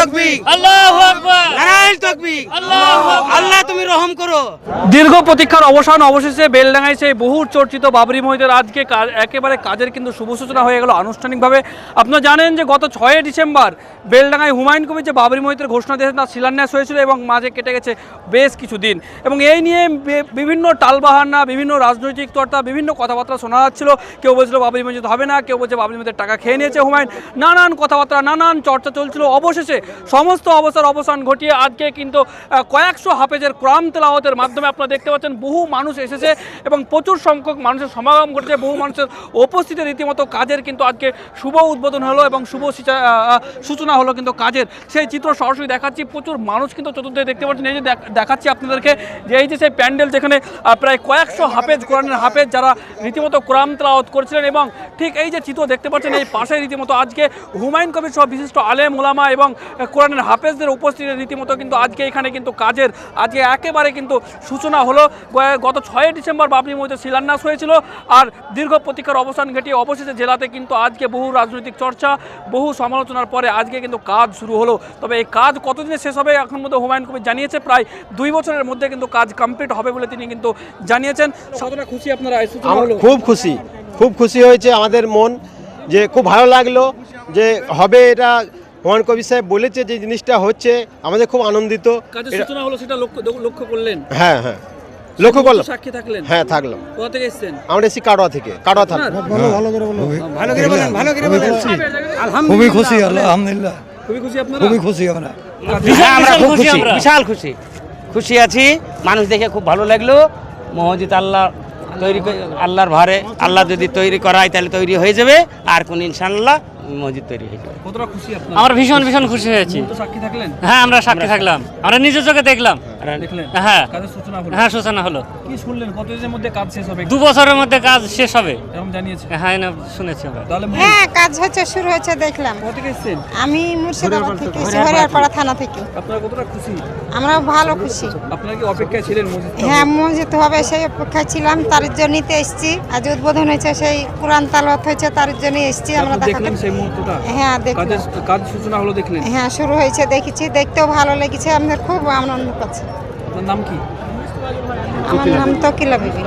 তাকবীর, আল্লাহু আকবার, নারায়ে তাকবীর, আল্লাহু আকবার। আল্লাহ তুমি রহম করো। দীর্ঘ প্রতীক্ষার অবসান অবশেষে বেলডাঙ্গায় সেই বহু চর্চিত বাবরি মসজিদের আজকে একেবারে কাজের কিন্তু শুভ সূচনা হয়ে গেল আনুষ্ঠানিকভাবে। আপনারা জানেন যে গত 6 ডিসেম্বর বেলডাঙ্গায় হুমায়ুন কবির যে বাবরি মসজিদের ঘোষণা দিয়েছেন তার শিলান্যাস হয়েছিল এবং মাঝে কেটে গেছে বেশ কিছুদিন, এবং এই নিয়ে বিভিন্ন টালবাহানা, বিভিন্ন রাজনৈতিক চর্চা, বিভিন্ন কথাবার্তা শোনা যাচ্ছিল। কেউ বলছিল বাবরি মসজিদ হবে না, কেউ বলছে বাবরি মসজিদের টাকা খেয়ে নিয়েছে হুমায়ুন, নানান কথাবার্তা, নানান চর্চা চলছিল। অবশেষে সমস্ত অবসান ঘটিয়ে আজকে কিন্তু কয়েকশো হাফেজের কোরআন তেলাওয়াতের মাধ্যমে আপনারা দেখতে পাচ্ছেন বহু মানুষ এসেছে এবং প্রচুর সংখ্যক মানুষের সমাগম ঘটেছে। বহু মানুষের উপস্থিতি রীতিমতো কাজের কিন্তু আজকে শুভ উদ্বোধন হলো এবং শুভ সূচনা হলো কিন্তু কাজের। সেই চিত্র সরাসরি দেখাচ্ছি, প্রচুর মানুষ কিন্তু চতুর্দিকে দেখতে পাচ্ছেন। এই যে দেখাচ্ছি আপনাদেরকে যে এই যে সেই প্যান্ডেল যেখানে প্রায় কয়েকশো হাফেজ, কোরআনের হাফেজ যারা রীতিমতো কোরআন তেলাওয়াত করেছিলেন, এবং ঠিক এই যে চিত্র দেখতে পাচ্ছেন এই পাশে রীতিমতো আজকে হুমায়ুন কবির সহ বিশিষ্ট আলেম ওলামা এবং কোরআনের হাফেজদের উপস্থিতি রীতিমতো কিন্তু আজকে এখানে কিন্তু কাজের আজকে একেবারে কিন্তু সূচনা হলো। গত 6 ডিসেম্বর বাবরি মসজিদের শিলান্যাস হয়েছিল, আর দীর্ঘ প্রতীক্ষার অবসান ঘটিয়ে অবশেষে জেলাতে কিন্তু আজকে বহু রাজনৈতিক চর্চা, বহু সমালোচনার পরে আজকে কিন্তু কাজ শুরু হলো। তবে এই কাজ কতদিনে শেষ হবে এখন মধ্যে হুমায়ুন কবির জানিয়েছে প্রায় 2 বছরের মধ্যে কিন্তু কাজ কমপ্লিট হবে বলে তিনি কিন্তু জানিয়েছেন। কতটা খুশি আপনারা? খুব খুশি হয়েছে আমাদের মন, যে খুব ভালো লাগলো যে হবে। এটা হুমায়ুন কবির সাহেব বলেছে যে জিনিসটা হচ্ছে, আমাদের খুব আনন্দিত। কাজের সূচনা হলো সেটা লক্ষ্য করলেন? হ্যাঁ, লক্ষ্য করলাম। সাক্ষী থাকলেন? হ্যাঁ, থাকলাম। কোথা থেকে এসেছেন? আমরা এসেছি কাটোয়া থেকে। কাটোয়া থানা। খুবই খুশি, আলহামদুলিল্লাহ। খুবই খুশি আপনারা? খুবই খুশি আমরা, বিশাল খুশি আছি। মানুষ দেখে খুব ভালো লাগলো। মসজিদ আল্লাহ তৈরি, আল্লাহর ভারে আল্লাহ যদি তৈরি করায় তাহলে তৈরি হয়ে যাবে, আর কোন ইনশাআল্লাহ মসজিদ তৈরি হয়ে যাবে। কতটা খুশি আপনারা? আমরা ভীষণ খুশি হয়েছি। সাক্ষী থাকলেন? হ্যাঁ, আমরা সাক্ষী থাকলাম, আমরা নিজের চোখে দেখলাম। দেখলেন? হ্যাঁ, কাজের সূচনা হলো? হ্যাঁ, সূচনা হলো। কি শুনলেন কতদিনের মধ্যে কাজ শেষ হবে? 2 বছরের মধ্যে কাজ শেষ হবে এরকম জানিয়েছে? হ্যাঁ, না শুনেছি আমরা। তাহলে হ্যাঁ, কাজ হচ্ছে, শুরু হচ্ছে, দেখলাম। কোথা থেকে এসেছেন? আমি মুর্শিদাবাদ থেকে, হরিয়ারপাড়া থানা থেকে। আপনারা কতটা খুশি? আমরা ভালো খুশি। আপনারা কি অপেক্ষায় ছিলেন মসজিদ? হ্যাঁ, মসজিদ হবে সেই অপেক্ষায় ছিলাম, তার জন্যই তো এসেছি। আজ উদ্বোধন হয়েছে, সেই কোরআন তেলাওয়াত হয়েছে, তার জন্যই এসেছি আমরা দেখলেন সেই মুহূর্তটা? হ্যাঁ, দেখলাম। কাজ সূচনা হলো দেখলেন? হ্যাঁ, শুরু হয়েছে, দেখেছি, দেখতেও ভালো লেগেছে। আমাদের খুব আনন্দ পাচ্ছি। আপনার নাম কি? আমার নাম তকিলা বিবি।